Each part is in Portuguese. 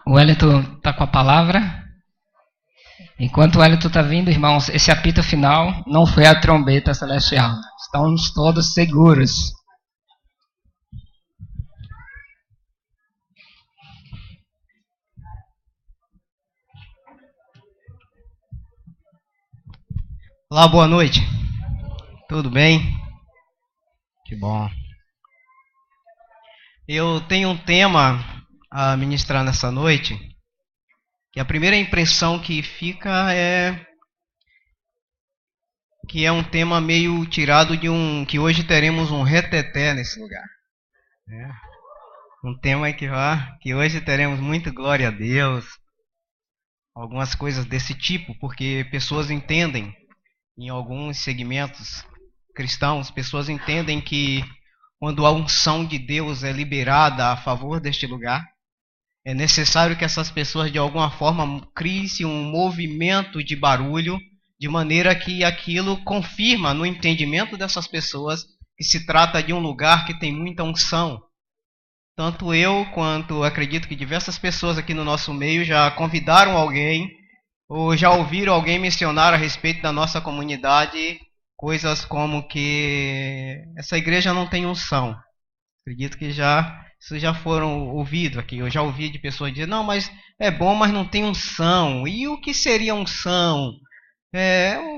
O Wellington está com a palavra. Enquanto o Wellington está vindo, irmãos, esse apito final não foi a trombeta celestial. Estamos todos seguros. Olá, boa noite. Tudo bem? Que bom. Eu tenho um tema a ministrar nessa noite, que a primeira impressão que fica é que é um tema meio tirado de que hoje teremos um reteté nesse lugar. Um tema que hoje teremos muito glória a Deus, algumas coisas desse tipo, porque pessoas entendem, em alguns segmentos cristãos, pessoas entendem que quando a unção de Deus é liberada a favor deste lugar, é necessário que essas pessoas de alguma forma criem um movimento de barulho, de maneira que aquilo confirma no entendimento dessas pessoas que se trata de um lugar que tem muita unção. Tanto eu quanto acredito que diversas pessoas aqui no nosso meio já convidaram alguém ou já ouviram alguém mencionar a respeito da nossa comunidade coisas como que essa igreja não tem unção. Acredito que isso já foram ouvido aqui. Eu já ouvi de pessoas dizer, não, mas é bom, mas não tem unção. E o que seria unção?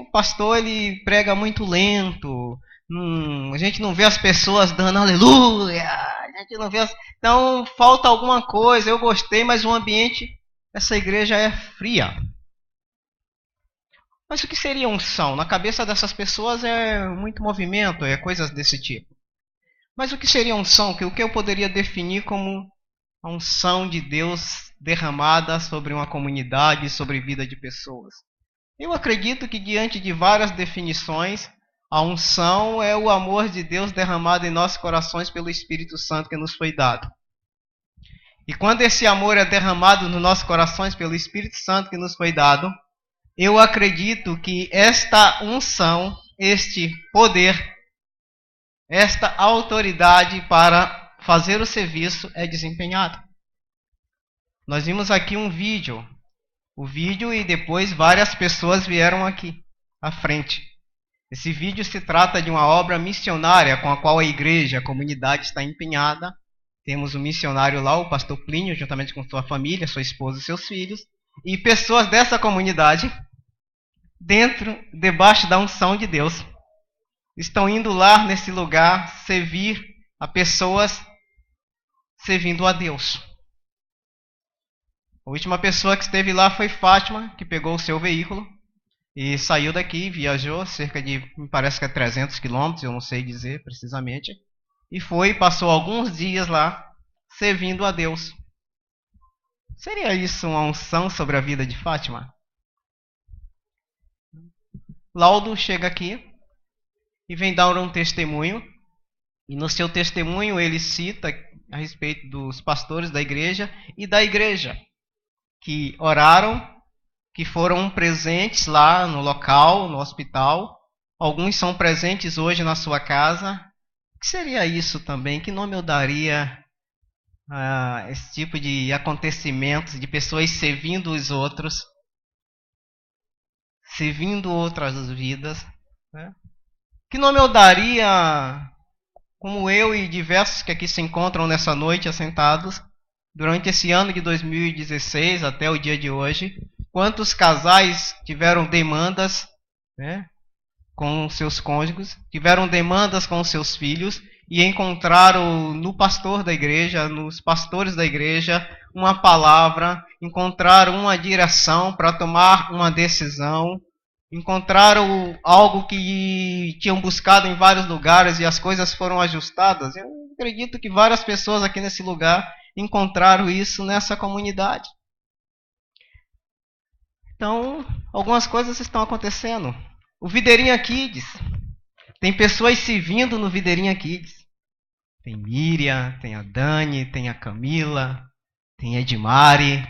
O pastor ele prega muito lento. A gente não vê as pessoas dando aleluia. A gente não vê Então falta alguma coisa. Eu gostei, mas o ambiente, essa igreja é fria. Mas o que seria unção? Na cabeça dessas pessoas é muito movimento, é coisas desse tipo. Mas o que seria unção? O que eu poderia definir como a unção de Deus derramada sobre uma comunidade, sobre a vida de pessoas? Eu acredito que diante de várias definições, a unção é o amor de Deus derramado em nossos corações pelo Espírito Santo que nos foi dado. E quando esse amor é derramado nos nossos corações pelo Espírito Santo que nos foi dado, eu acredito que esta unção, este poder, esta autoridade para fazer o serviço é desempenhado. Nós vimos aqui um vídeo. O vídeo e depois várias pessoas vieram aqui à frente. Esse vídeo se trata de uma obra missionária com a qual a igreja, a comunidade está empenhada. Temos um missionário lá, o pastor Plínio, juntamente com sua família, sua esposa e seus filhos. E pessoas dessa comunidade, debaixo da unção de Deus, estão indo lá nesse lugar servir a pessoas servindo a Deus. A última pessoa que esteve lá foi Fátima, que pegou o seu veículo e saiu daqui, viajou cerca de, me parece que é 300 quilômetros, eu não sei dizer precisamente, e passou alguns dias lá servindo a Deus. Seria isso uma unção sobre a vida de Fátima? Laudo chega aqui e vem dar um testemunho. E no seu testemunho ele cita a respeito dos pastores da igreja e da igreja que oraram, que foram presentes lá no local, no hospital. Alguns são presentes hoje na sua casa. O que seria isso também? Que nome eu daria a esse tipo de acontecimentos, de pessoas servindo os outros, servindo outras vidas, né? Que nome eu daria, como eu e diversos que aqui se encontram nessa noite assentados, durante esse ano de 2016 até o dia de hoje, quantos casais tiveram demandas, né, com seus cônjuges, tiveram demandas com seus filhos e encontraram no pastor da igreja, nos pastores da igreja, uma palavra, encontraram uma direção para tomar uma decisão, encontraram algo que tinham buscado em vários lugares e as coisas foram ajustadas. Eu acredito que várias pessoas aqui nesse lugar encontraram isso nessa comunidade. Então, algumas coisas estão acontecendo. O Videirinha Kids, tem pessoas servindo no Videirinha Kids. Tem Miriam, tem a Dani, tem a Camila, tem a Edmari.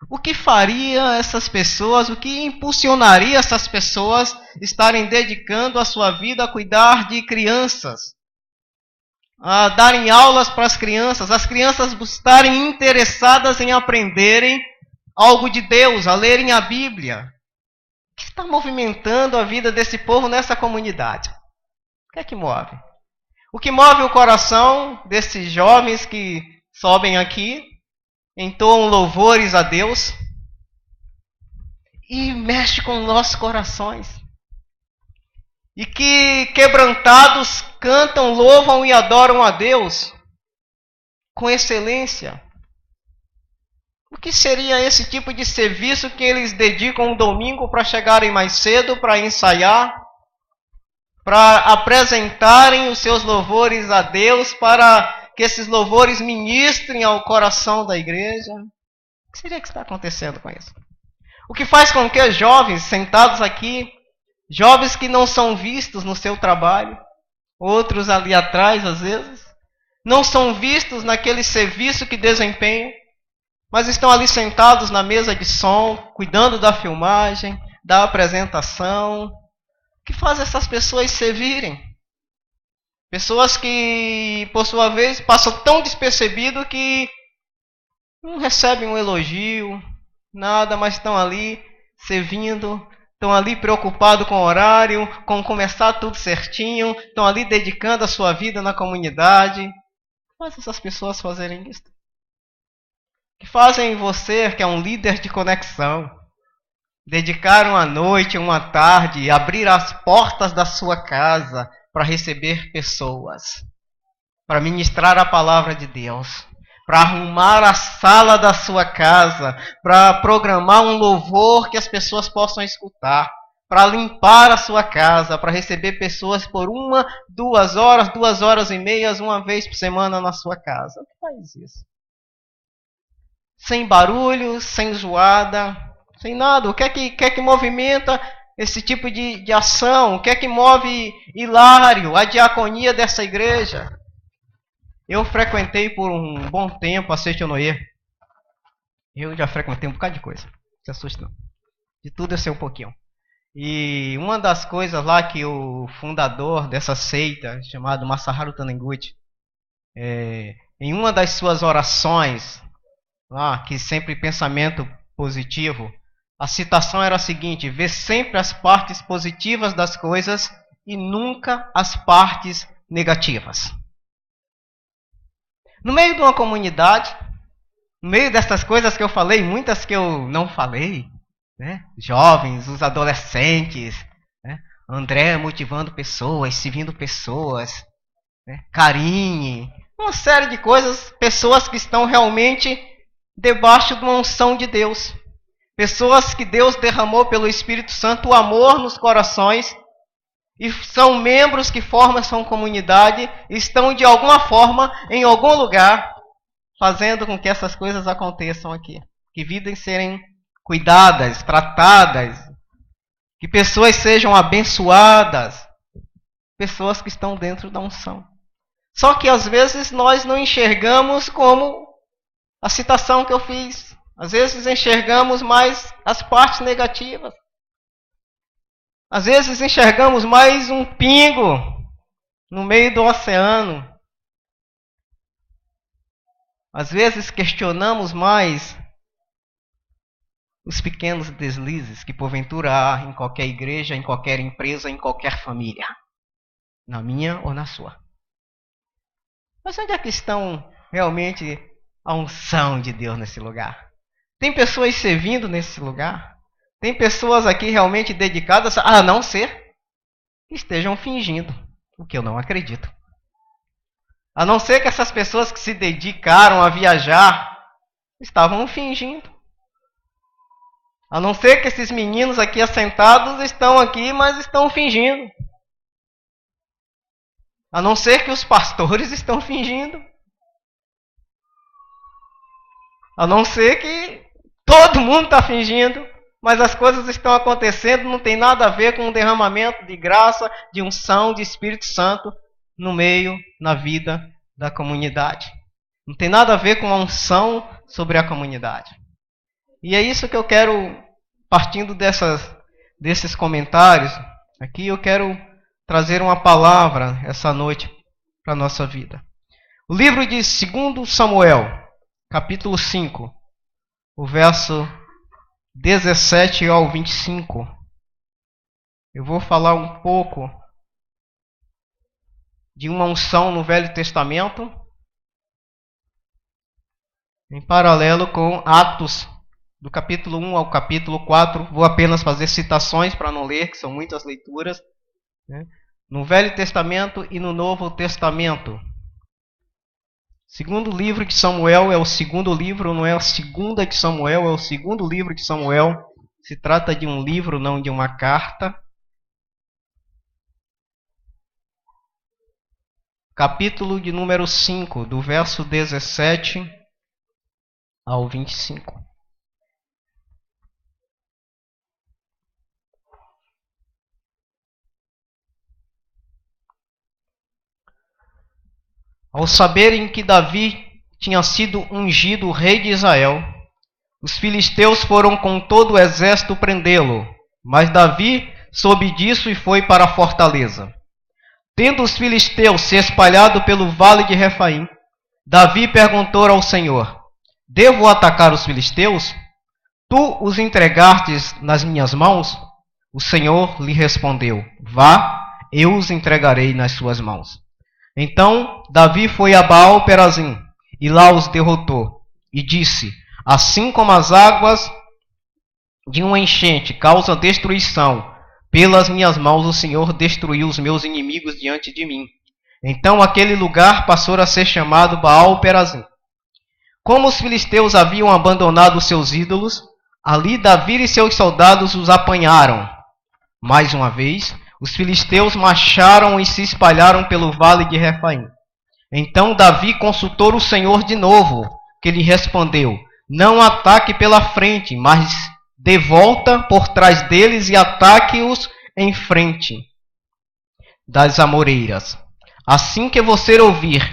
O que faria essas pessoas, o que impulsionaria essas pessoas estarem dedicando a sua vida a cuidar de crianças? a darem aulas para as crianças estarem interessadas em aprenderem algo de Deus, a lerem a Bíblia. O que está movimentando a vida desse povo nessa comunidade? O que é que move? O que move o coração desses jovens que sobem aqui, entoam louvores a Deus e mexe com nossos corações. E que quebrantados cantam, louvam e adoram a Deus com excelência. O que seria esse tipo de serviço que eles dedicam um domingo para chegarem mais cedo, para ensaiar, para apresentarem os seus louvores a Deus, para que esses louvores ministrem ao coração da igreja? O que seria que está acontecendo com isso? O que faz com que jovens sentados aqui, jovens que não são vistos no seu trabalho, outros ali atrás às vezes, não são vistos naquele serviço que desempenham, mas estão ali sentados na mesa de som, cuidando da filmagem, da apresentação. O que faz essas pessoas servirem? Pessoas que, por sua vez, passam tão despercebido que não recebem um elogio, nada, mas estão ali servindo, estão ali preocupados com o horário, com começar tudo certinho, estão ali dedicando a sua vida na comunidade. O que faz essas pessoas fazerem isso? Que fazem você, que é um líder de conexão, dedicar uma noite, uma tarde, abrir as portas da sua casa para receber pessoas, para ministrar a palavra de Deus, para arrumar a sala da sua casa, para programar um louvor que as pessoas possam escutar, para limpar a sua casa, para receber pessoas por 1, 2 horas, 2h30, uma vez por semana na sua casa. O que faz isso? Sem barulho, sem zoada, sem nada. O que é que movimenta esse tipo de ação? O que é que move Hilário, a diaconia dessa igreja? Eu frequentei por um bom tempo a Seitonoye. Eu já frequentei um bocado de coisa. Não se assuste não. De tudo eu sei um pouquinho. E uma das coisas lá que o fundador dessa seita, chamado Masaharu Taniguchi, em uma das suas orações, que sempre pensamento positivo, a citação era a seguinte: vê sempre as partes positivas das coisas e nunca as partes negativas. No meio de uma comunidade, no meio dessas coisas que eu falei, muitas que eu não falei, né? Jovens, os adolescentes, né? André motivando pessoas, servindo pessoas, né? Karine, uma série de coisas, pessoas que estão realmente debaixo de uma unção de Deus. Pessoas que Deus derramou pelo Espírito Santo o amor nos corações e são membros que formam sua comunidade e estão de alguma forma em algum lugar fazendo com que essas coisas aconteçam aqui. Que vidas serem cuidadas, tratadas, que pessoas sejam abençoadas, pessoas que estão dentro da unção. Só que às vezes nós não enxergamos como a citação que eu fiz. Às vezes enxergamos mais as partes negativas. Às vezes enxergamos mais um pingo no meio do oceano. Às vezes questionamos mais os pequenos deslizes que porventura há em qualquer igreja, em qualquer empresa, em qualquer família. Na minha ou na sua. Mas onde é que estão realmente a unção de Deus nesse lugar? Tem pessoas servindo nesse lugar? Tem pessoas aqui realmente dedicadas, a não ser que estejam fingindo, o que eu não acredito. A não ser que essas pessoas que se dedicaram a viajar estavam fingindo. A não ser que esses meninos aqui assentados estão aqui, mas estão fingindo. A não ser que os pastores estão fingindo. A não ser que todo mundo está fingindo, mas as coisas estão acontecendo, não tem nada a ver com um derramamento de graça, de unção, de Espírito Santo no meio, na vida da comunidade. Não tem nada a ver com a unção sobre a comunidade. E é isso que eu quero, partindo desses comentários, aqui eu quero trazer uma palavra essa noite para a nossa vida. O livro de 2 Samuel, capítulo 5, o verso 17 ao 25. Eu vou falar um pouco de uma unção no Velho Testamento, em paralelo com Atos, do capítulo 1 ao capítulo 4. Vou apenas fazer citações para não ler, que são muitas leituras, né? No Velho Testamento e no Novo Testamento. Segundo livro de Samuel é o segundo livro, não é a segunda de Samuel, é o segundo livro de Samuel. Se trata de um livro, não de uma carta. Capítulo de número 5, do verso 17 ao 25. Ao saberem que Davi tinha sido ungido rei de Israel, os filisteus foram com todo o exército prendê-lo, mas Davi soube disso e foi para a fortaleza. Tendo os filisteus se espalhado pelo vale de Refaim, Davi perguntou ao Senhor: devo atacar os filisteus? Tu os entregastes nas minhas mãos? O Senhor lhe respondeu: vá, eu os entregarei nas suas mãos. Então Davi foi a Baal-Perazim e lá os derrotou, e disse: assim como as águas de uma enchente causam destruição, pelas minhas mãos o Senhor destruiu os meus inimigos diante de mim. Então aquele lugar passou a ser chamado Baal-Perazim. Como os filisteus haviam abandonado seus ídolos, ali Davi e seus soldados os apanharam. Mais uma vez, os filisteus marcharam e se espalharam pelo vale de Refaim. Então Davi consultou o Senhor de novo, que lhe respondeu: não ataque pela frente, mas dê volta por trás deles e ataque-os em frente das amoreiras. Assim que você ouvir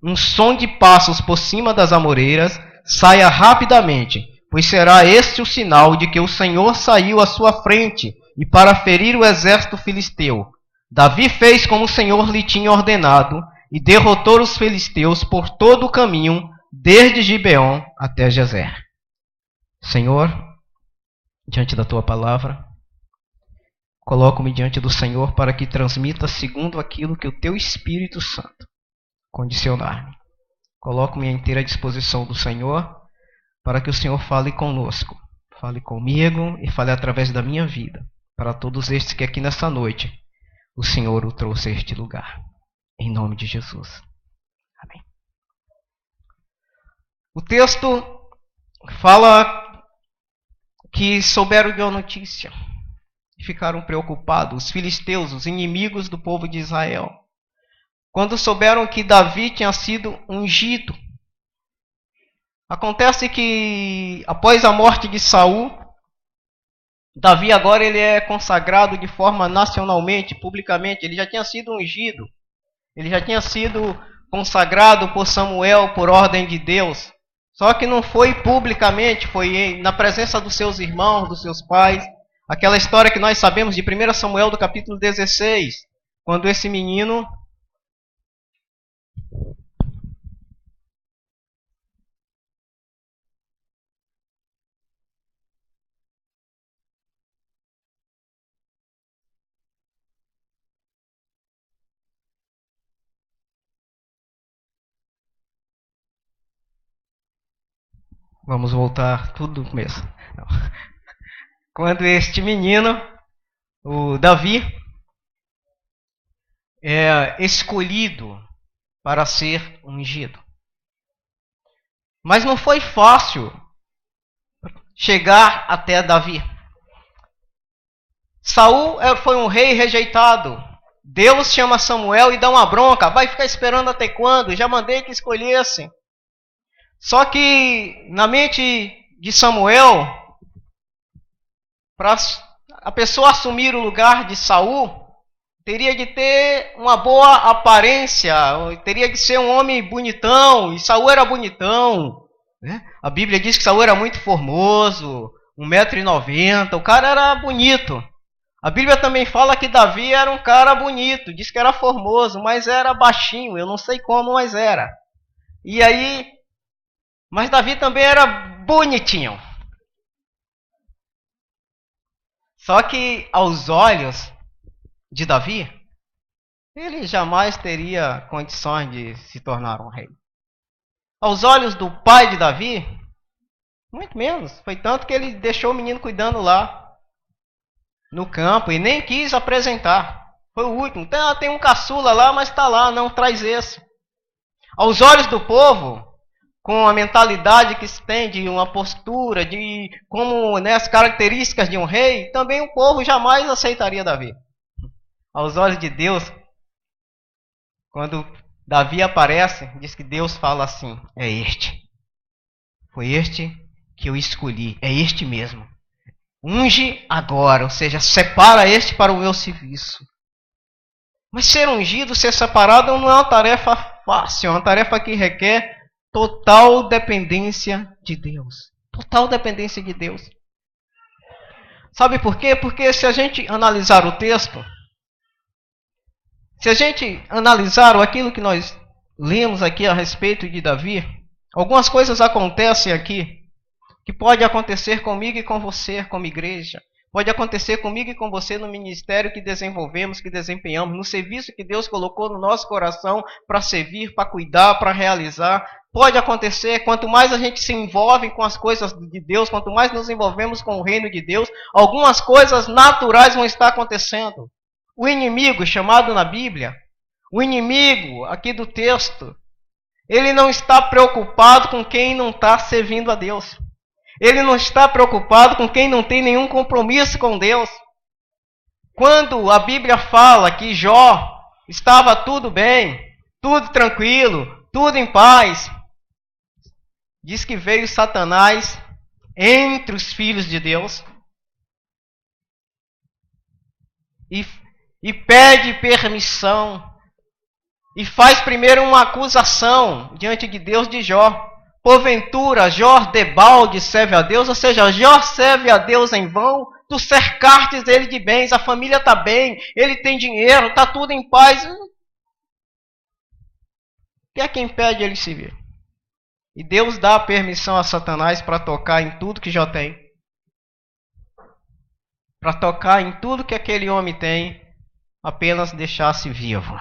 um som de passos por cima das amoreiras, saia rapidamente, pois será este o sinal de que o Senhor saiu à sua frente e para ferir o exército filisteu. Davi fez como o Senhor lhe tinha ordenado e derrotou os filisteus por todo o caminho, desde Gibeon até Gezer. Senhor, diante da tua palavra, coloco-me diante do Senhor para que transmita segundo aquilo que o teu Espírito Santo condicionar-me. Coloco-me à inteira disposição do Senhor para que o Senhor fale conosco, fale comigo e fale através da minha vida, para todos estes que aqui nessa noite o Senhor o trouxe a este lugar. Em nome de Jesus. Amém. O texto fala que souberam de uma notícia e ficaram preocupados. Os filisteus, os inimigos do povo de Israel, quando souberam que Davi tinha sido ungido. Acontece que após a morte de Saul, Davi agora ele é consagrado de forma nacionalmente, publicamente. Ele já tinha sido ungido. Ele já tinha sido consagrado por Samuel por ordem de Deus. Só que não foi publicamente, foi na presença dos seus irmãos, dos seus pais. Aquela história que nós sabemos de 1 Samuel do capítulo 16, quando esse menino Vamos voltar tudo do começo. Não. Quando este menino, o Davi, é escolhido para ser ungido. Mas não foi fácil chegar até Davi. Saul foi um rei rejeitado. Deus chama Samuel e dá uma bronca. Vai ficar esperando até quando? Já mandei que escolhessem. Só que na mente de Samuel, para a pessoa assumir o lugar de Saul, teria de ter uma boa aparência, teria de ser um homem bonitão, e Saul era bonitão, né? A Bíblia diz que Saul era muito formoso, 1,90 m, o cara era bonito. A Bíblia também fala que Davi era um cara bonito, diz que era formoso, mas era baixinho, eu não sei como, mas era. E aí, mas Davi também era bonitinho. Só que aos olhos de Davi, ele jamais teria condições de se tornar um rei. Aos olhos do pai de Davi, muito menos. Foi tanto que ele deixou o menino cuidando lá no campo e nem quis apresentar. Foi o último. Tem um caçula lá, mas está lá, não traz esse. Aos olhos do povo, com a mentalidade que se tem de uma postura, de como, né, as características de um rei, também o povo jamais aceitaria Davi. Aos olhos de Deus, quando Davi aparece, diz que Deus fala assim: é este. Foi este que eu escolhi. É este mesmo. Unge agora, ou seja, separa este para o meu serviço. Mas ser ungido, ser separado não é uma tarefa fácil. É uma tarefa que requer total dependência de Deus. Total dependência de Deus. Sabe por quê? Porque se a gente analisar o texto, se a gente analisar aquilo que nós lemos aqui a respeito de Davi, algumas coisas acontecem aqui que pode acontecer comigo e com você como igreja. Pode acontecer comigo e com você no ministério que desenvolvemos, que desempenhamos, no serviço que Deus colocou no nosso coração para servir, para cuidar, para realizar. Pode acontecer, quanto mais a gente se envolve com as coisas de Deus, quanto mais nos envolvemos com o reino de Deus, algumas coisas naturais vão estar acontecendo. O inimigo, chamado na Bíblia, o inimigo aqui do texto, ele não está preocupado com quem não está servindo a Deus. Ele não está preocupado com quem não tem nenhum compromisso com Deus. Quando a Bíblia fala que Jó estava tudo bem, tudo tranquilo, tudo em paz, diz que veio Satanás entre os filhos de Deus e pede permissão e faz primeiro uma acusação diante de Deus de Jó. Porventura, Jó debalde serve a Deus, ou seja, Jó serve a Deus em vão, tu cercastes ele de bens, a família está bem, ele tem dinheiro, está tudo em paz. Que é quem impede ele se ver? E Deus dá permissão a Satanás para tocar em tudo que Jó tem. Para tocar em tudo que aquele homem tem, apenas deixasse vivo.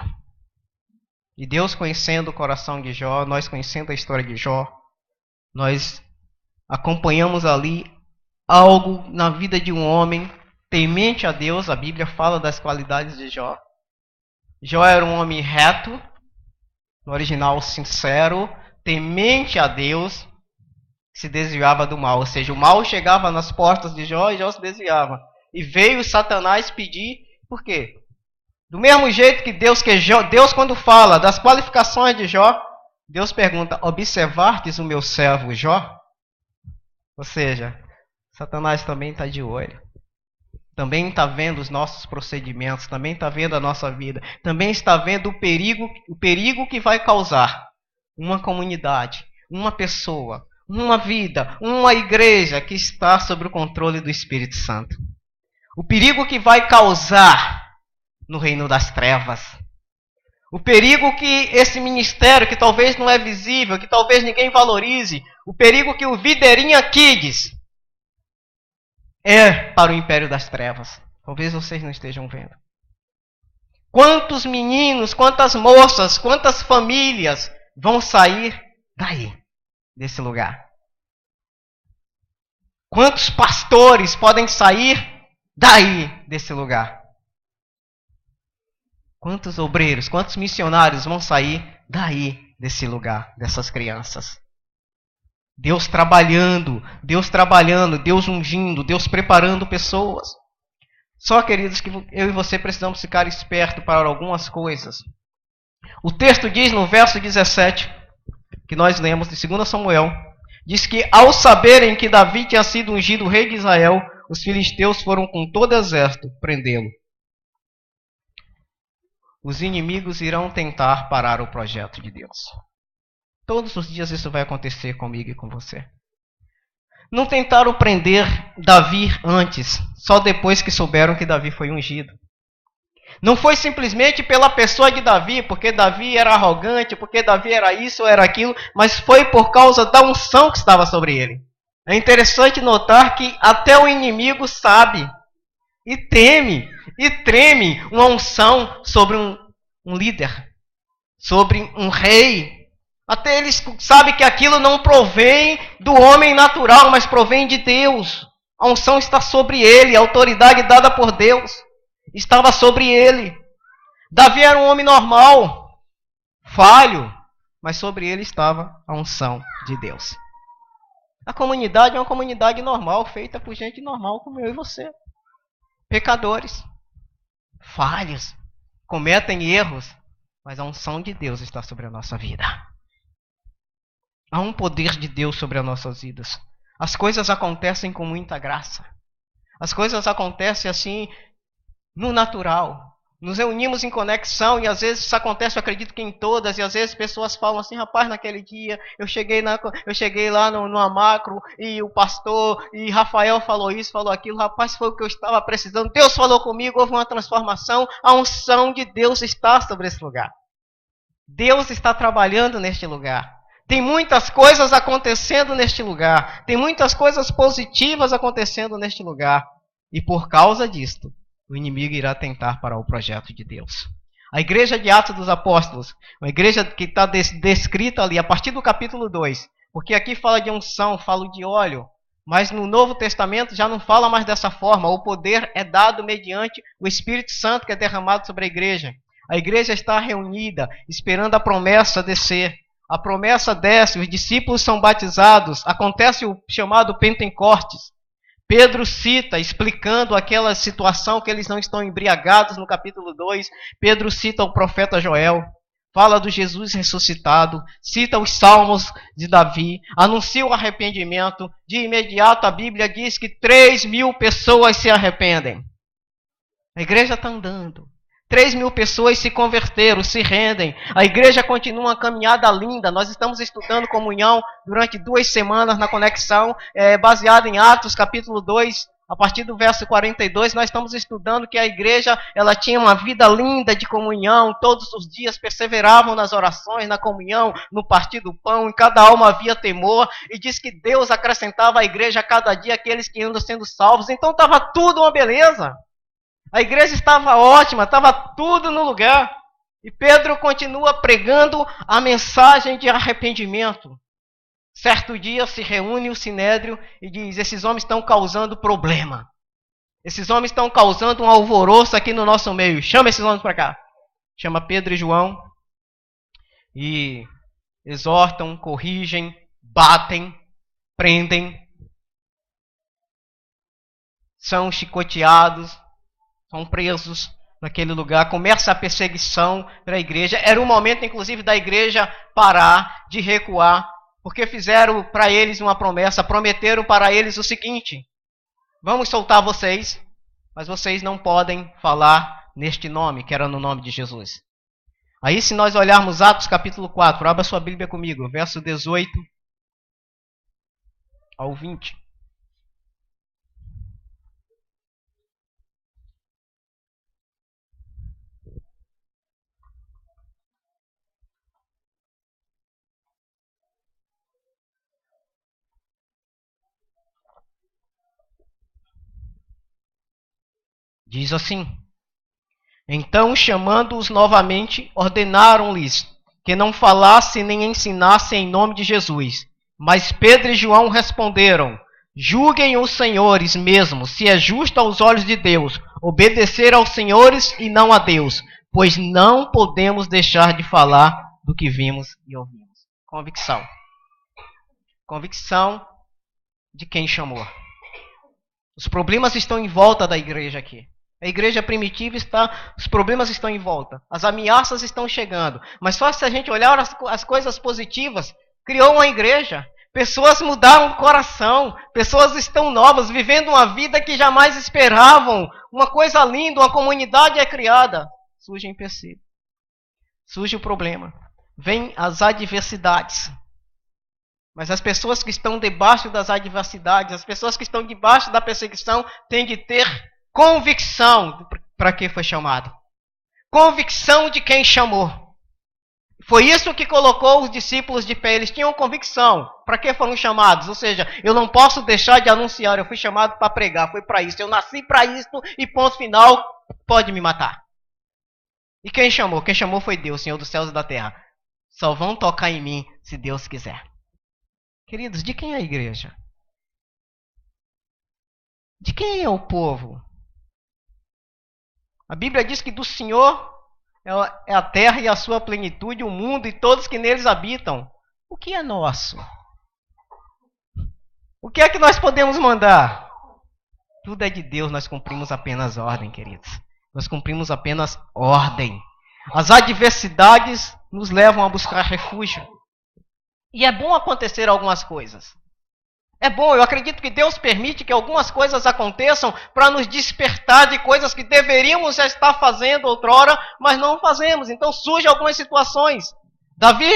E Deus, conhecendo o coração de Jó, nós conhecendo a história de Jó, nós acompanhamos ali algo na vida de um homem temente a Deus. A Bíblia fala das qualidades de Jó. Jó era um homem reto, no original sincero, temente a Deus, se desviava do mal. Ou seja, o mal chegava nas portas de Jó e Jó se desviava. E veio Satanás pedir, por quê? Do mesmo jeito que Deus quando fala das qualificações de Jó, Deus pergunta: observastes o meu servo Jó? Ou seja, Satanás também está de olho. Também está vendo os nossos procedimentos, também está vendo a nossa vida, também está vendo o perigo que vai causar uma comunidade, uma pessoa, uma vida, uma igreja que está sob o controle do Espírito Santo. O perigo que vai causar no reino das trevas. O perigo que esse ministério, que talvez não é visível, que talvez ninguém valorize, o perigo que o Videirinha Kids é para o império das trevas. Talvez vocês não estejam vendo. Quantos meninos, quantas moças, quantas famílias vão sair daí, desse lugar? Quantos pastores podem sair daí, desse lugar? Quantos obreiros, quantos missionários vão sair daí, desse lugar, dessas crianças? Deus trabalhando, Deus ungindo, Deus preparando pessoas. Só, queridos, que eu e você precisamos ficar espertos para algumas coisas. O texto diz no verso 17, que nós lemos de 2 Samuel, diz que ao saberem que Davi tinha sido ungido rei de Israel, os filisteus foram com todo exército prendê-lo. Os inimigos irão tentar parar o projeto de Deus. Todos os dias isso vai acontecer comigo e com você. não tentaram prender Davi antes, só depois que souberam que Davi foi ungido. Não foi simplesmente pela pessoa de Davi, porque Davi era arrogante, porque Davi era isso ou era aquilo, mas foi por causa da unção que estava sobre ele. É interessante notar que até o inimigo sabe e teme e treme uma unção sobre um líder, sobre um rei. Até eles sabem que aquilo não provém do homem natural, mas provém de Deus. A unção está sobre ele, a autoridade dada por Deus estava sobre ele. Davi era um homem normal, falho, mas sobre ele estava a unção de Deus. A comunidade é uma comunidade normal, feita por gente normal como eu e você. Pecadores, falhos, cometem erros, mas a unção de Deus está sobre a nossa vida. Há um poder de Deus sobre as nossas vidas. As coisas acontecem com muita graça. As coisas acontecem assim, no natural. Nos reunimos em conexão e às vezes isso acontece, eu acredito que em todas, e às vezes pessoas falam assim, rapaz, naquele dia eu cheguei lá numa macro e o pastor e Rafael falou isso, falou aquilo, rapaz, foi o que eu estava precisando, Deus falou comigo, houve uma transformação, a unção de Deus está sobre esse lugar. Deus está trabalhando neste lugar. Tem muitas coisas acontecendo neste lugar, tem muitas coisas positivas acontecendo neste lugar, e por causa disto, o inimigo irá tentar parar o projeto de Deus. A igreja de Atos dos Apóstolos, uma igreja que está descrita ali a partir do capítulo 2, porque aqui fala de unção, fala de óleo, mas no Novo Testamento já não fala mais dessa forma. O poder é dado mediante o Espírito Santo que é derramado sobre a igreja. A igreja está reunida, esperando a promessa descer. A promessa desce, os discípulos são batizados, acontece o chamado Pentecostes. Pedro cita, explicando aquela situação que eles não estão embriagados no capítulo 2. Pedro cita o profeta Joel, fala do Jesus ressuscitado, cita os salmos de Davi, anuncia o arrependimento. De imediato a Bíblia diz que 3.000 pessoas se arrependem. A igreja está andando. 3.000 pessoas se converteram, se rendem. A igreja continua uma caminhada linda. Nós estamos estudando comunhão durante 2 semanas na conexão, baseada em Atos capítulo 2, a partir do verso 42. Nós estamos estudando que a igreja ela tinha uma vida linda de comunhão. Todos os dias perseveravam nas orações, na comunhão, no partir do pão. Em cada alma havia temor. E diz que Deus acrescentava à igreja a cada dia aqueles que iam sendo salvos. Então estava tudo uma beleza. A igreja estava ótima, estava tudo no lugar. E Pedro continua pregando a mensagem de arrependimento. Certo dia se reúne o Sinédrio e diz, esses homens estão causando problema. Esses homens estão causando um alvoroço aqui no nosso meio. Chama esses homens para cá. Chama Pedro e João. E exortam, corrigem, batem, prendem. São chicoteados. São presos naquele lugar, começa a perseguição para a igreja. Era o momento, inclusive, da igreja parar, de recuar, porque fizeram para eles uma promessa, prometeram para eles o seguinte, vamos soltar vocês, mas vocês não podem falar neste nome, que era no nome de Jesus. Aí se nós olharmos Atos capítulo 4, abra sua Bíblia comigo, verso 18 ao 20. Diz assim, então chamando-os novamente, ordenaram-lhes que não falassem nem ensinassem em nome de Jesus. Mas Pedro e João responderam, julguem os senhores mesmo, se é justo aos olhos de Deus, obedecer aos senhores e não a Deus, pois não podemos deixar de falar do que vimos e ouvimos. Convicção. Convicção de quem chamou. Os problemas estão em volta da igreja aqui. A igreja primitiva os problemas estão em volta. As ameaças estão chegando. Mas só se a gente olhar as coisas positivas, criou uma igreja. Pessoas mudaram o coração. Pessoas estão novas, vivendo uma vida que jamais esperavam. Uma coisa linda, uma comunidade é criada. Surge o empecilho. Surge o problema. Vêm as adversidades. Mas as pessoas que estão debaixo das adversidades, as pessoas que estão debaixo da perseguição, têm que ter convicção para que foi chamado. Convicção de quem chamou. Foi isso que colocou os discípulos de pé. Eles tinham convicção. Para que foram chamados? Ou seja, eu não posso deixar de anunciar. Eu fui chamado para pregar. Foi para isso. Eu nasci para isso e ponto final, pode me matar. E quem chamou? Quem chamou foi Deus, Senhor dos céus e da terra. Só vão tocar em mim se Deus quiser. Queridos, de quem é a igreja? De quem é o povo? A Bíblia diz que do Senhor é a terra e a sua plenitude, o mundo e todos que neles habitam. O que é nosso? O que é que nós podemos mandar? Tudo é de Deus, nós cumprimos apenas ordem, queridos. Nós cumprimos apenas ordem. As adversidades nos levam a buscar refúgio. E é bom acontecer algumas coisas. É bom, eu acredito que Deus permite que algumas coisas aconteçam para nos despertar de coisas que deveríamos já estar fazendo outrora, mas não fazemos. Então surgem algumas situações. Davi,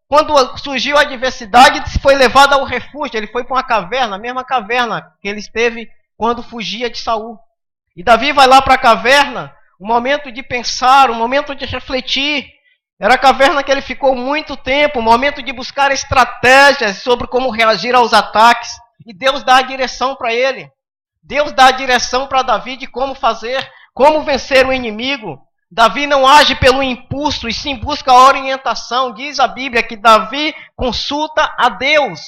quando surgiu a adversidade, foi levado ao refúgio. Ele foi para uma caverna, a mesma caverna que ele esteve quando fugia de Saul. E Davi vai lá para a caverna, um momento de pensar, um momento de refletir. Era a caverna que ele ficou muito tempo, um momento de buscar estratégias sobre como reagir aos ataques. E Deus dá a direção para ele. Deus dá a direção para Davi de como fazer, como vencer o inimigo. Davi não age pelo impulso e sim busca a orientação. Diz a Bíblia que Davi consulta a Deus.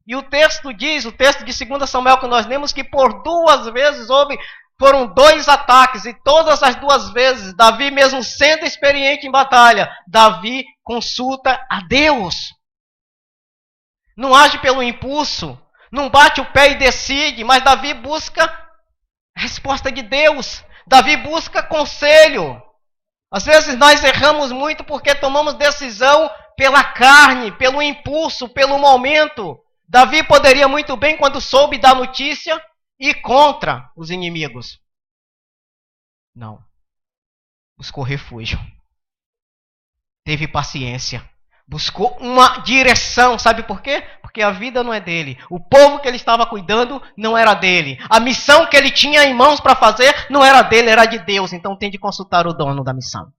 E o texto diz, o texto de 2 Samuel que nós lemos, que por 2 vezes foram 2 ataques, e todas as 2 vezes, Davi, mesmo sendo experiente em batalha, Davi consulta a Deus. Não age pelo impulso, não bate o pé e decide, mas Davi busca a resposta de Deus. Davi busca conselho. Às vezes nós erramos muito porque tomamos decisão pela carne, pelo impulso, pelo momento. Davi poderia muito bem, quando soube da notícia, e contra os inimigos. Não. Buscou refúgio. Teve paciência. Buscou uma direção. Sabe por quê? Porque a vida não é dele. O povo que ele estava cuidando não era dele. A missão que ele tinha em mãos para fazer não era dele, era de Deus. Então tem de consultar o dono da missão.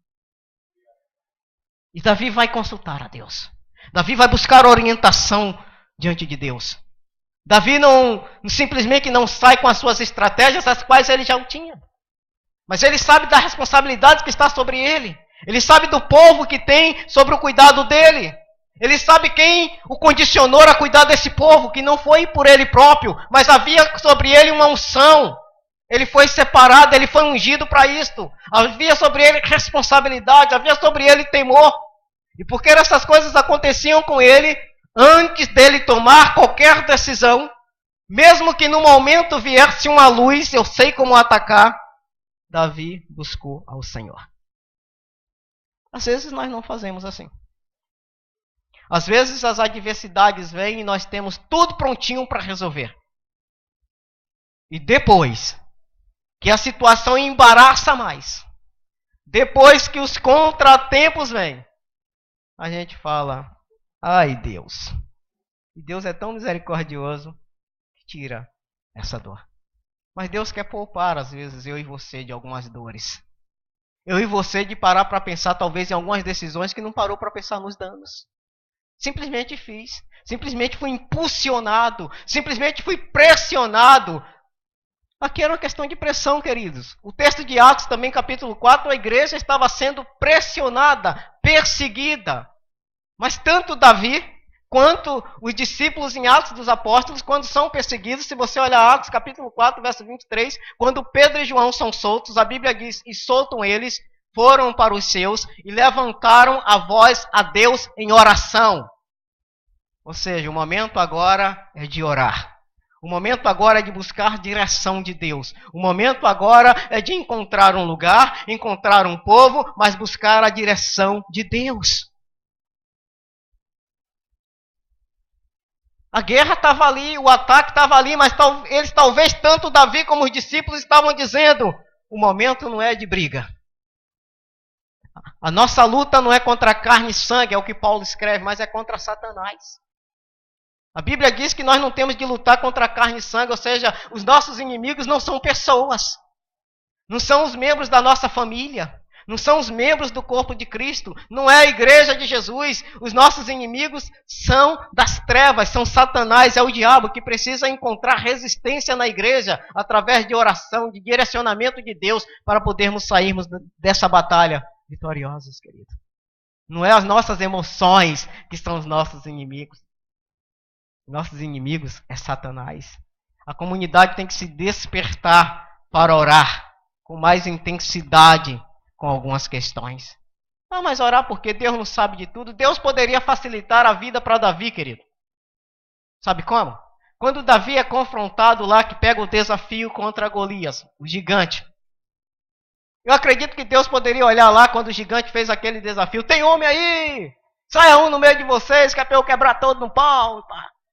E Davi vai consultar a Deus. Davi vai buscar orientação diante de Deus. Davi simplesmente não sai com as suas estratégias, as quais ele já tinha. Mas ele sabe da responsabilidade que está sobre ele. Ele sabe do povo que tem sobre o cuidado dele. Ele sabe quem o condicionou a cuidar desse povo, que não foi por ele próprio, mas havia sobre ele uma unção. Ele foi separado, ele foi ungido para isto. Havia sobre ele responsabilidade, havia sobre ele temor. E porque essas coisas aconteciam com ele, antes dele tomar qualquer decisão, mesmo que no momento viesse uma luz, eu sei como atacar, Davi buscou ao Senhor. Às vezes nós não fazemos assim. Às vezes as adversidades vêm e nós temos tudo prontinho para resolver. E depois que a situação embaraça mais, depois que os contratempos vêm, a gente fala: ai, Deus. E Deus é tão misericordioso que tira essa dor. Mas Deus quer poupar, às vezes, eu e você de algumas dores. Eu e você de parar para pensar, talvez, em algumas decisões que não parou para pensar nos danos. Simplesmente fiz. Simplesmente fui impulsionado. Simplesmente fui pressionado. Aqui era uma questão de pressão, queridos. O texto de Atos, também, capítulo 4, a igreja estava sendo pressionada, perseguida. Mas tanto Davi quanto os discípulos em Atos dos Apóstolos, quando são perseguidos, se você olhar Atos capítulo 4, verso 23, quando Pedro e João são soltos, a Bíblia diz, e soltam eles, foram para os seus e levantaram a voz a Deus em oração. Ou seja, o momento agora é de orar. O momento agora é de buscar direção de Deus. O momento agora é de encontrar um lugar, encontrar um povo, mas buscar a direção de Deus. A guerra estava ali, o ataque estava ali, mas eles talvez tanto Davi como os discípulos estavam dizendo: o momento não é de briga. A nossa luta não é contra carne e sangue, é o que Paulo escreve, mas é contra Satanás. A Bíblia diz que nós não temos de lutar contra carne e sangue, ou seja, os nossos inimigos não são pessoas, não são os membros da nossa família, não são os membros do corpo de Cristo, não é a igreja de Jesus. Os nossos inimigos são das trevas, são Satanás, é o diabo que precisa encontrar resistência na igreja através de oração, de direcionamento de Deus para podermos sairmos dessa batalha vitoriosos, querido. Não é as nossas emoções que são os nossos inimigos. Nossos inimigos é Satanás. A comunidade tem que se despertar para orar com mais intensidade com algumas questões. Ah, mas orar porque Deus não sabe de tudo. Deus poderia facilitar a vida para Davi, querido. Sabe como? Quando Davi é confrontado lá, que pega o desafio contra Golias, o gigante. Eu acredito que Deus poderia olhar lá quando o gigante fez aquele desafio. Tem homem aí! Saia um no meio de vocês, que é para eu quebrar todo no pau.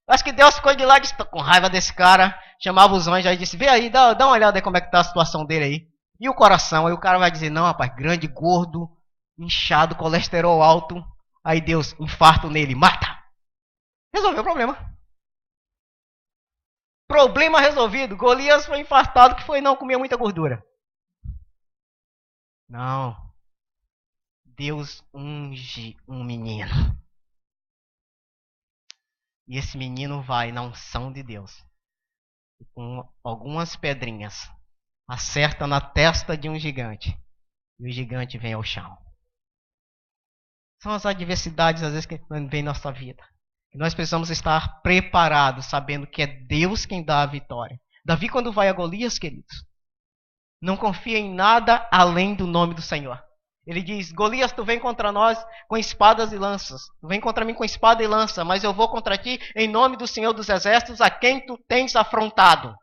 Acho que Deus ficou de lá e disse, tô com raiva desse cara. Chamava os anjos aí e disse, vê aí, dá uma olhada aí como é que está a situação dele aí. E o coração? Aí o cara vai dizer, não rapaz, grande, gordo, inchado, colesterol alto. Aí Deus, infarto nele, mata. Resolveu o problema. Problema resolvido. Golias foi infartado, que foi não comer muita gordura. Não. Deus unge um menino. E esse menino vai na unção de Deus. E com algumas pedrinhas. Acerta na testa de um gigante. E o gigante vem ao chão. São as adversidades, às vezes, que vem na nossa vida. E nós precisamos estar preparados, sabendo que é Deus quem dá a vitória. Davi, quando vai a Golias, queridos, não confia em nada além do nome do Senhor. Ele diz, Golias, tu vem contra nós com espadas e lanças. Tu vem contra mim com espada e lança, mas eu vou contra ti em nome do Senhor dos Exércitos, a quem tu tens afrontado.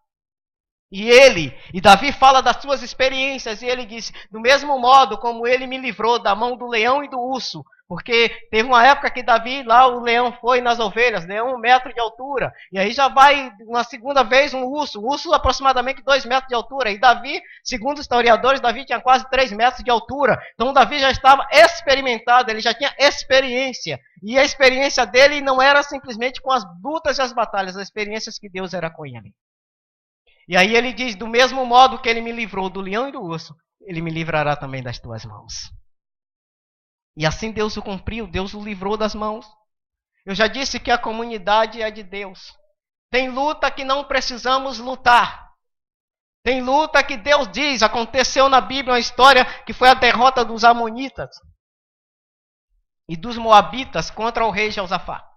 E Davi fala das suas experiências, e ele diz, do mesmo modo como ele me livrou da mão do leão e do urso, porque teve uma época que Davi, lá o leão foi nas ovelhas, leão 1 metro de altura, e aí já vai uma segunda vez um urso aproximadamente 2 metros de altura, e Davi, segundo os historiadores, Davi tinha quase 3 metros de altura, então Davi já estava experimentado, ele já tinha experiência, e a experiência dele não era simplesmente com as lutas e as batalhas, as experiências que Deus era com ele. E aí ele diz, do mesmo modo que ele me livrou do leão e do urso, ele me livrará também das tuas mãos. E assim Deus o cumpriu, Deus o livrou das mãos. Eu já disse que a comunidade é de Deus. Tem luta que não precisamos lutar. Tem luta que Deus diz, aconteceu na Bíblia uma história que foi a derrota dos amonitas e dos moabitas contra o rei Josafá.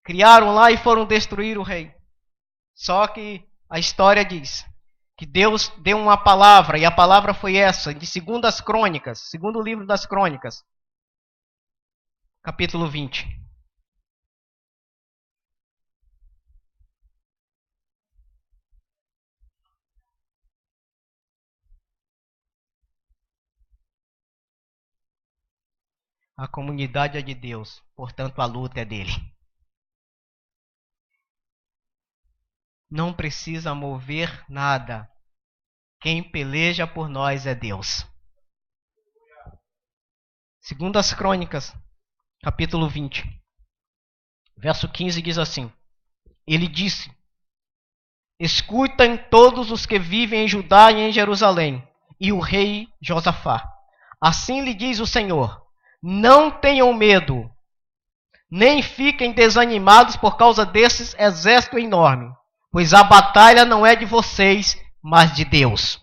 Criaram lá e foram destruir o rei. Só que a história diz que Deus deu uma palavra, e a palavra foi essa, de 2 Crônicas, segundo livro das Crônicas, capítulo 20. A comunidade é de Deus, portanto a luta é dele. Não precisa mover nada. Quem peleja por nós é Deus. 2 Crônicas, capítulo 20, verso 15 diz assim: ele disse, escutem todos os que vivem em Judá e em Jerusalém, e o rei Josafá. Assim lhe diz o Senhor, não tenham medo, nem fiquem desanimados por causa desses exército enorme. Pois a batalha não é de vocês, mas de Deus.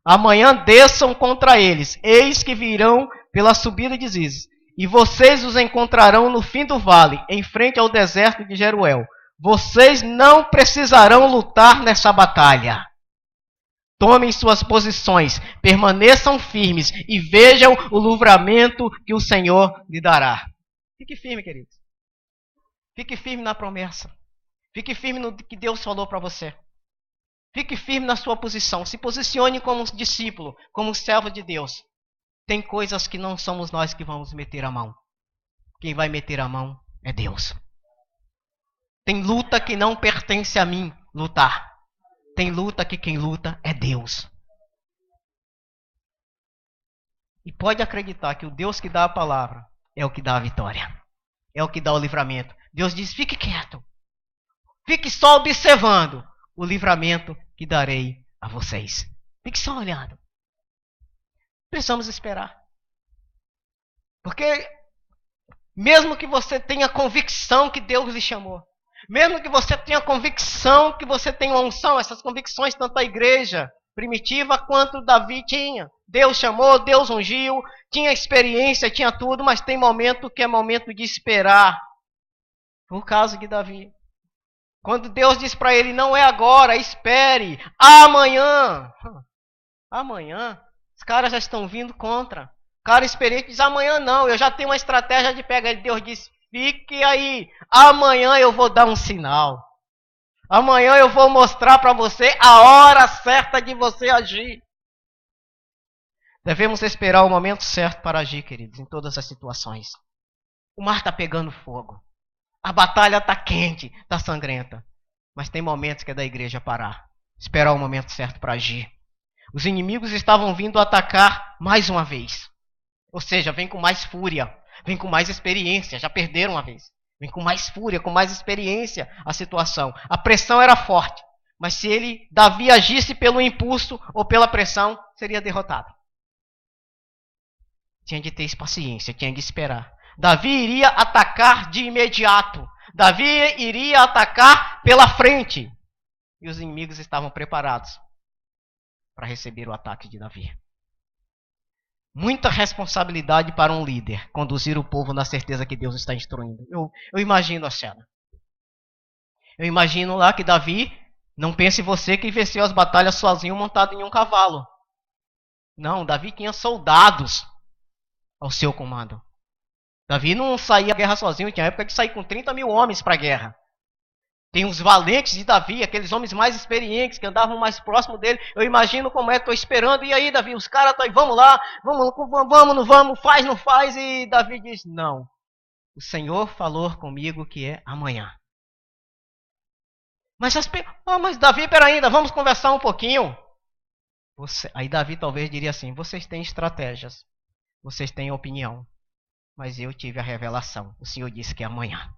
Amanhã desçam contra eles, eis que virão pela subida de Ziz, e vocês os encontrarão no fim do vale, em frente ao deserto de Jeruel. Vocês não precisarão lutar nessa batalha. Tomem suas posições, permaneçam firmes e vejam o livramento que o Senhor lhe dará. Fique firme, queridos. Fique firme na promessa. Fique firme no que Deus falou para você. Fique firme na sua posição. Se posicione como um discípulo, como um servo de Deus. Tem coisas que não somos nós que vamos meter a mão. Quem vai meter a mão é Deus. Tem luta que não pertence a mim lutar. Tem luta que quem luta é Deus. E pode acreditar que o Deus que dá a palavra é o que dá a vitória. É o que dá o livramento. Deus diz, fique quieto. Fique só observando o livramento que darei a vocês. Fique só olhando. Precisamos esperar. Porque mesmo que você tenha convicção que Deus lhe chamou, mesmo que você tenha convicção que você tem uma unção, essas convicções tanto a igreja primitiva quanto Davi tinha. Deus chamou, Deus ungiu, tinha experiência, tinha tudo, mas tem momento que é momento de esperar. Por causa de Davi. Quando Deus diz para ele, não é agora, espere, amanhã. Amanhã? Os caras já estão vindo contra. O cara experiente diz, amanhã não, eu já tenho uma estratégia de pegar ele. Deus diz, fique aí, amanhã eu vou dar um sinal. Amanhã eu vou mostrar para você a hora certa de você agir. Devemos esperar o momento certo para agir, queridos, em todas as situações. O mar está pegando fogo. A batalha está quente, está sangrenta. Mas tem momentos que é da igreja parar. Esperar o momento certo para agir. Os inimigos estavam vindo atacar mais uma vez. Ou seja, vem com mais fúria. Vem com mais experiência. Já perderam uma vez. Vem com mais fúria, com mais experiência a situação. A pressão era forte. Mas se Davi agisse pelo impulso ou pela pressão, seria derrotado. Tinha de ter paciência, tinha de esperar. Davi iria atacar de imediato. Davi iria atacar pela frente. E os inimigos estavam preparados para receber o ataque de Davi. Muita responsabilidade para um líder conduzir o povo na certeza que Deus está instruindo. Eu imagino a cena. Eu imagino lá que Davi, não pense você que venceu as batalhas sozinho montado em um cavalo. Não, Davi tinha soldados ao seu comando. Davi não saía à guerra sozinho, tinha época de sair com 30 mil homens para a guerra. Tem os valentes de Davi, aqueles homens mais experientes que andavam mais próximo dele. Eu imagino como é, estou esperando. E aí, Davi, os caras estão aí, vamos lá, vamos, não vamos, faz, não faz. E Davi diz, não, o Senhor falou comigo que é amanhã. Mas Davi, peraí, vamos conversar um pouquinho. Aí Davi talvez diria assim, vocês têm estratégias, vocês têm opinião. Mas eu tive a revelação. O Senhor disse que é amanhã.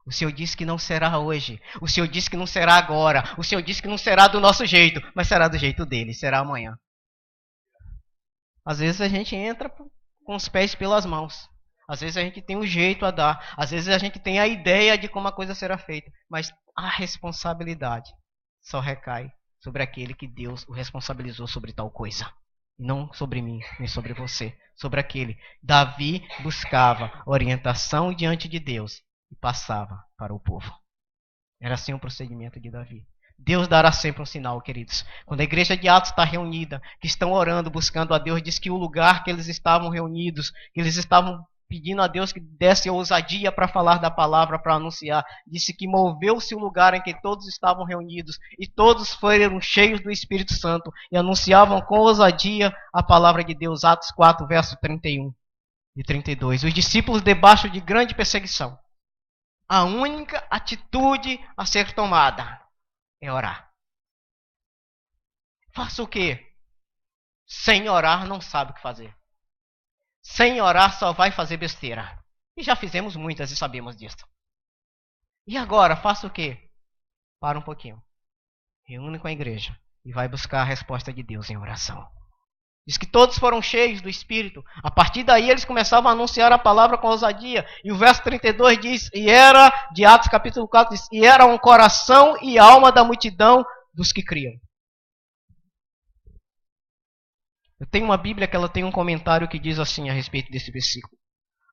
O Senhor disse que não será hoje. O Senhor disse que não será agora. O Senhor disse que não será do nosso jeito, mas será do jeito dele, será amanhã. Às vezes a gente entra com os pés pelas mãos. Às vezes a gente tem um jeito a dar. Às vezes a gente tem a ideia de como a coisa será feita. Mas a responsabilidade só recai sobre aquele que Deus o responsabilizou sobre tal coisa. Não sobre mim, nem sobre você. Sobre aquele. Davi buscava orientação diante de Deus e passava para o povo. Era assim o procedimento de Davi. Deus dará sempre um sinal, queridos. Quando a igreja de Atos está reunida, que estão orando, buscando a Deus, diz que o lugar que eles estavam reunidos, que eles estavam pedindo a Deus que desse ousadia para falar da palavra, para anunciar. Disse que moveu-se o lugar em que todos estavam reunidos e todos foram cheios do Espírito Santo e anunciavam com ousadia a palavra de Deus. Atos 4, verso 31 e 32. Os discípulos debaixo de grande perseguição. A única atitude a ser tomada é orar. Faça o quê? Sem orar não sabe o que fazer. Sem orar só vai fazer besteira. E já fizemos muitas e sabemos disso. E agora, faça o quê? Para um pouquinho. Reúne com a igreja e vai buscar a resposta de Deus em oração. Diz que todos foram cheios do Espírito. A partir daí eles começavam a anunciar a palavra com ousadia. E o verso 32 diz, e era, de Atos capítulo 4, diz, e era um coração e alma da multidão dos que criam. Eu tenho uma Bíblia que ela tem um comentário que diz assim a respeito desse versículo.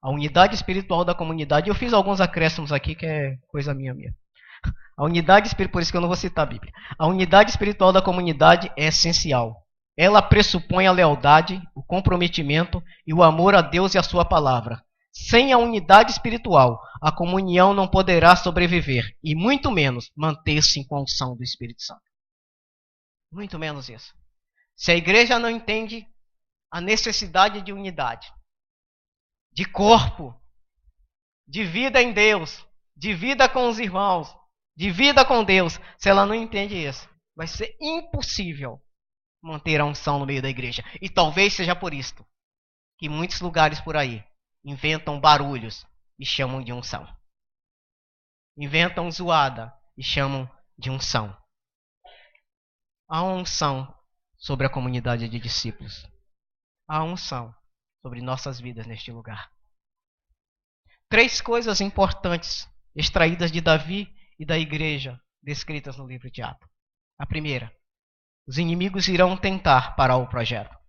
A unidade espiritual da comunidade. Eu fiz alguns acréscimos aqui que é coisa minha. A unidade espiritual, por isso que eu não vou citar a Bíblia. A unidade espiritual da comunidade é essencial. Ela pressupõe a lealdade, o comprometimento e o amor a Deus e a sua palavra. Sem a unidade espiritual, a comunhão não poderá sobreviver e muito menos manter-se com a unção do Espírito Santo. Muito menos isso. Se a igreja não entende a necessidade de unidade, de corpo, de vida em Deus, de vida com os irmãos, de vida com Deus, se ela não entende isso, vai ser impossível manter a unção no meio da igreja. E talvez seja por isto que muitos lugares por aí inventam barulhos e chamam de unção. inventam zoada e chamam de unção. Há uma unção sobre a comunidade de discípulos. Há unção sobre nossas vidas neste lugar. 3 coisas importantes extraídas de Davi e da igreja descritas no livro de Atos. A primeira, os inimigos irão tentar parar o projeto. O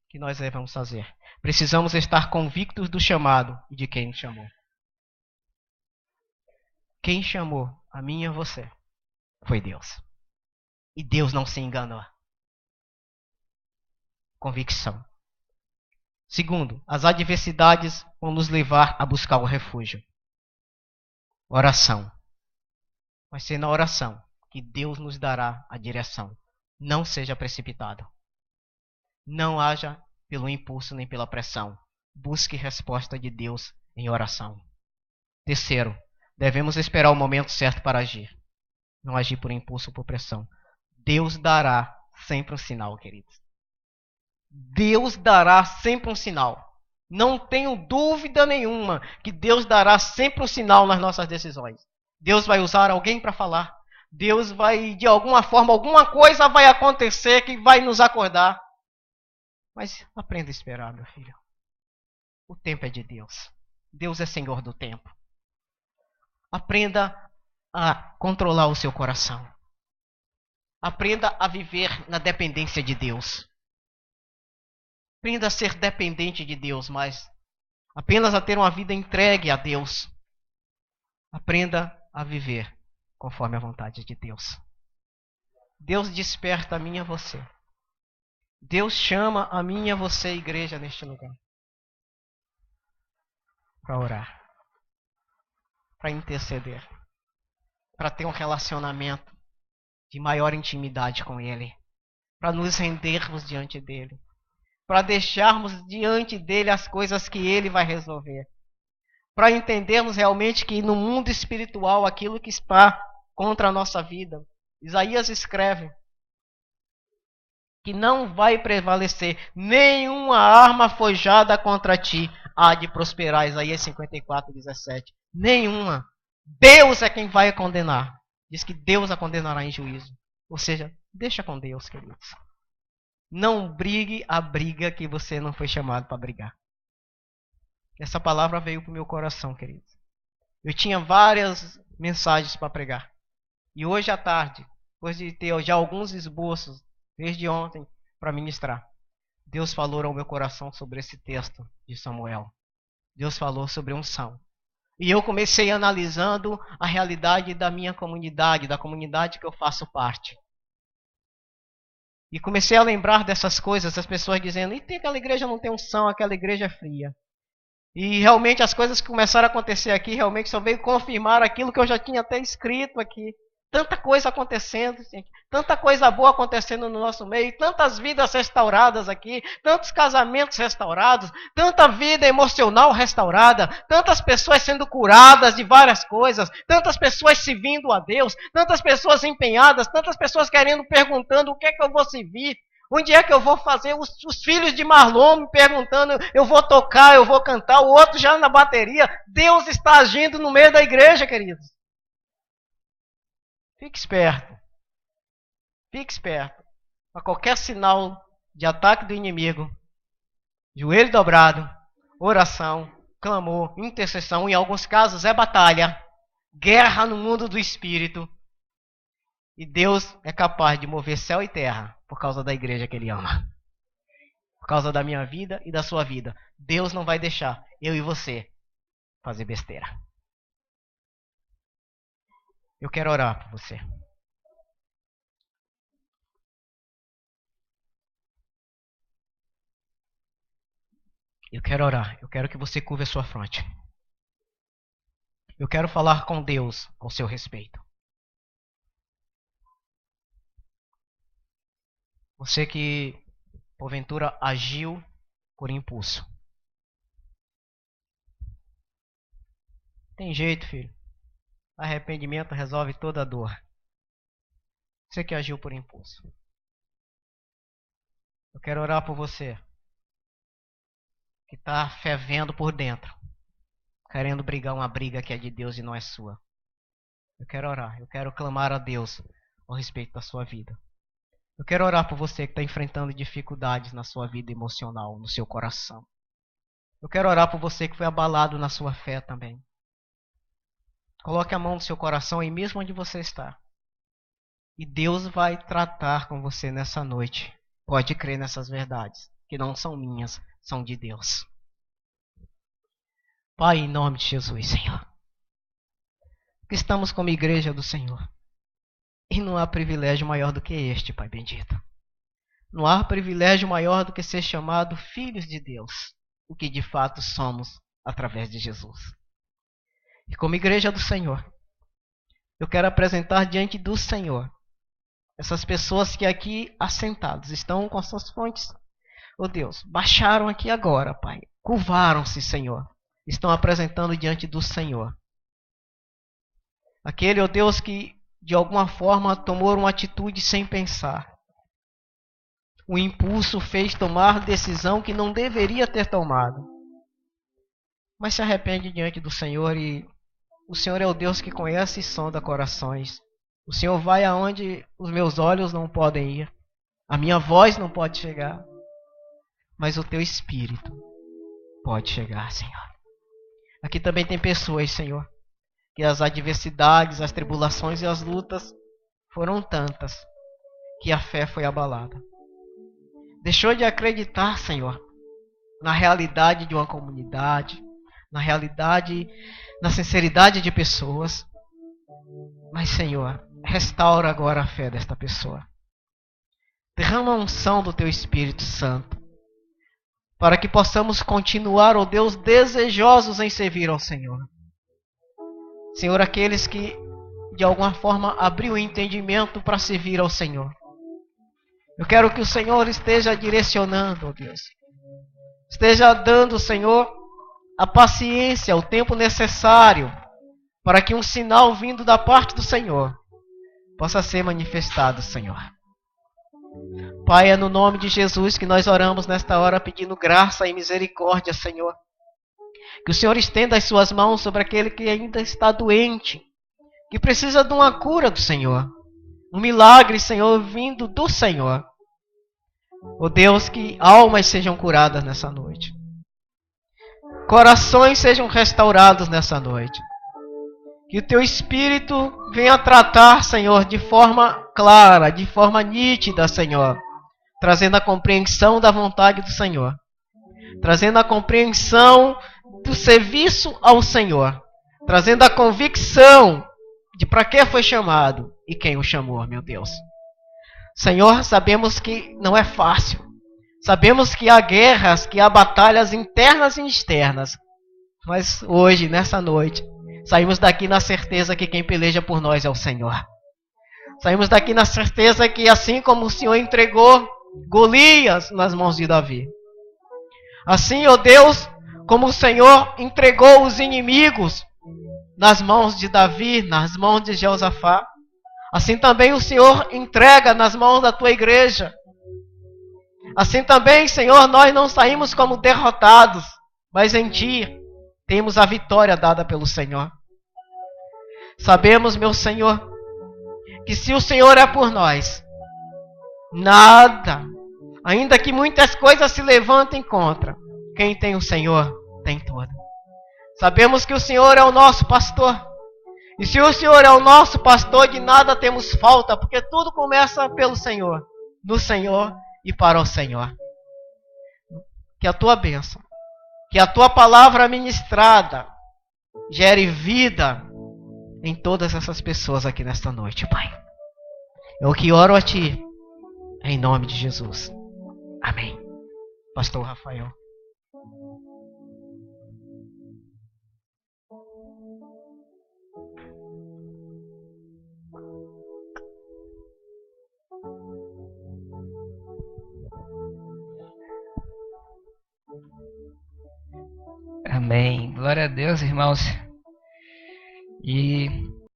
que nós devemos fazer? Precisamos estar convictos do chamado e de quem nos chamou. Quem chamou a mim e a você foi Deus. E Deus não se enganou. Convicção. Segundo, as adversidades vão nos levar a buscar o refúgio. Oração. Vai ser na oração que Deus nos dará a direção. Não seja precipitado. Não haja pelo impulso nem pela pressão. Busque resposta de Deus em oração. Terceiro, devemos esperar o momento certo para agir. Não agir por impulso ou por pressão. Deus dará sempre um sinal, queridos. Deus dará sempre um sinal. Não tenho dúvida nenhuma que Deus dará sempre um sinal nas nossas decisões. Deus vai usar alguém para falar. Deus vai, de alguma forma, alguma coisa vai acontecer que vai nos acordar. Mas aprenda a esperar, meu filho. O tempo é de Deus. Deus é Senhor do tempo. Aprenda a controlar o seu coração. Aprenda a viver na dependência de Deus. Aprenda a ser dependente de Deus, mas apenas a ter uma vida entregue a Deus. Aprenda a viver conforme a vontade de Deus. Deus desperta a mim e a você. Deus chama a mim e a você, igreja, neste lugar. Para orar. Para interceder. Para ter um relacionamento de maior intimidade com Ele. Para nos rendermos diante dEle. Para deixarmos diante dEle as coisas que Ele vai resolver. Para entendermos realmente que no mundo espiritual aquilo que está contra a nossa vida. Isaías escreve que não vai prevalecer. Nenhuma arma forjada contra ti há de prosperar. Isaías 54:17. Nenhuma. Deus é quem vai condenar. Diz que Deus a condenará em juízo. Ou seja, deixa com Deus, queridos. Não brigue a briga que você não foi chamado para brigar. Essa palavra veio para o meu coração, queridos. Eu tinha várias mensagens para pregar. E hoje à tarde, depois de ter já alguns esboços, desde ontem, para ministrar, Deus falou ao meu coração sobre esse texto de Samuel. Deus falou sobre unção. E eu comecei analisando a realidade da minha comunidade, da comunidade que eu faço parte. E comecei a lembrar dessas coisas, as pessoas dizendo, e tem aquela igreja não tem unção, aquela igreja é fria. E realmente as coisas que começaram a acontecer aqui, realmente só veio confirmar aquilo que eu já tinha até escrito aqui. Tanta coisa acontecendo, gente. Tanta coisa boa acontecendo no nosso meio, tantas vidas restauradas aqui, tantos casamentos restaurados, tanta vida emocional restaurada, tantas pessoas sendo curadas de várias coisas, tantas pessoas se vindo a Deus, tantas pessoas empenhadas, tantas pessoas querendo, perguntando o que é que eu vou servir, onde é que eu vou fazer, os filhos de Marlon me perguntando, eu vou tocar, eu vou cantar, o outro já na bateria. Deus está agindo no meio da igreja, queridos. Fique esperto. Fique esperto. A qualquer sinal de ataque do inimigo, joelho dobrado, oração, clamor, intercessão, em alguns casos é batalha, guerra no mundo do espírito. E Deus é capaz de mover céu e terra por causa da igreja que Ele ama. Por causa da minha vida e da sua vida. Deus não vai deixar eu e você fazer besteira. Eu quero orar por você. Eu quero orar. Eu quero que você curva a sua fronte. Eu quero falar com Deus ao seu respeito. Você que, porventura, agiu por impulso. Tem jeito, filho. Arrependimento resolve toda a dor. Você que agiu por impulso. Eu quero orar por você que está fervendo por dentro. querendo brigar uma briga que é de Deus e não é sua. Eu quero orar, eu quero clamar a Deus a respeito da sua vida. Eu quero orar por você que está enfrentando dificuldades na sua vida emocional, no seu coração. Eu quero orar por você que foi abalado na sua fé também. Coloque a mão no seu coração aí mesmo onde você está. E Deus vai tratar com você nessa noite. Pode crer nessas verdades, que não são minhas, são de Deus. Pai, em nome de Jesus, Senhor. Estamos como igreja do Senhor. E não há privilégio maior do que este, Pai bendito. Não há privilégio maior do que ser chamado filhos de Deus, o que de fato somos através de Jesus. E como igreja do Senhor, eu quero apresentar diante do Senhor essas pessoas que aqui assentados estão com suas fontes. Oh Deus, baixaram aqui agora, Pai. Curvaram-se, Senhor. Estão apresentando diante do Senhor. Aquele, oh Deus, que de alguma forma tomou uma atitude sem pensar. O impulso fez tomar decisão que não deveria ter tomado. Mas se arrepende diante do Senhor e o Senhor é o Deus que conhece e sonda corações. O Senhor vai aonde os meus olhos não podem ir. A minha voz não pode chegar. Mas o teu Espírito pode chegar, Senhor. Aqui também tem pessoas, Senhor, que as adversidades, as tribulações e as lutas foram tantas que a fé foi abalada. Deixou de acreditar, Senhor, na realidade de uma comunidade, na realidade, na sinceridade de pessoas. Mas, Senhor, restaura agora a fé desta pessoa. Derrama a unção do Teu Espírito Santo, para que possamos continuar, ó Deus, desejosos em servir ao Senhor. Senhor, aqueles que de alguma forma abriu o entendimento para servir ao Senhor. Eu quero que o Senhor esteja direcionando, ó Deus. Esteja dando, Senhor, a paciência, o tempo necessário para que um sinal vindo da parte do Senhor possa ser manifestado, Senhor. Pai, é no nome de Jesus que nós oramos nesta hora pedindo graça e misericórdia, Senhor. Que o Senhor estenda as suas mãos sobre aquele que ainda está doente, que precisa de uma cura do Senhor. Um milagre, Senhor, vindo do Senhor. Ó Deus, que almas sejam curadas nessa noite. Corações sejam restaurados nessa noite. Que o Teu Espírito venha tratar, Senhor, de forma clara, de forma nítida, Senhor. Trazendo a compreensão da vontade do Senhor. Trazendo a compreensão do serviço ao Senhor. Trazendo a convicção de para que foi chamado e quem o chamou, meu Deus. Senhor, sabemos que não é fácil. Sabemos que há guerras, que há batalhas internas e externas. Mas hoje, nessa noite, saímos daqui na certeza que quem peleja por nós é o Senhor. Saímos daqui na certeza que assim como o Senhor entregou Golias nas mãos de Davi, assim, ó Deus, como o Senhor entregou os inimigos nas mãos de Davi, nas mãos de Jeosafá, assim também o Senhor entrega nas mãos da Tua igreja. Assim também, Senhor, nós não saímos como derrotados, mas em Ti temos a vitória dada pelo Senhor. Sabemos, meu Senhor, que se o Senhor é por nós, nada, ainda que muitas coisas se levantem contra, quem tem o Senhor tem tudo. Sabemos que o Senhor é o nosso pastor. E se o Senhor é o nosso pastor, de nada temos falta, porque tudo começa pelo Senhor, no Senhor e para o Senhor. Que a Tua bênção, que a Tua palavra ministrada gere vida em todas essas pessoas aqui nesta noite, Pai. Eu que oro a Ti, em nome de Jesus. Amém. Pastor Rafael. Amém. Glória a Deus, irmãos. E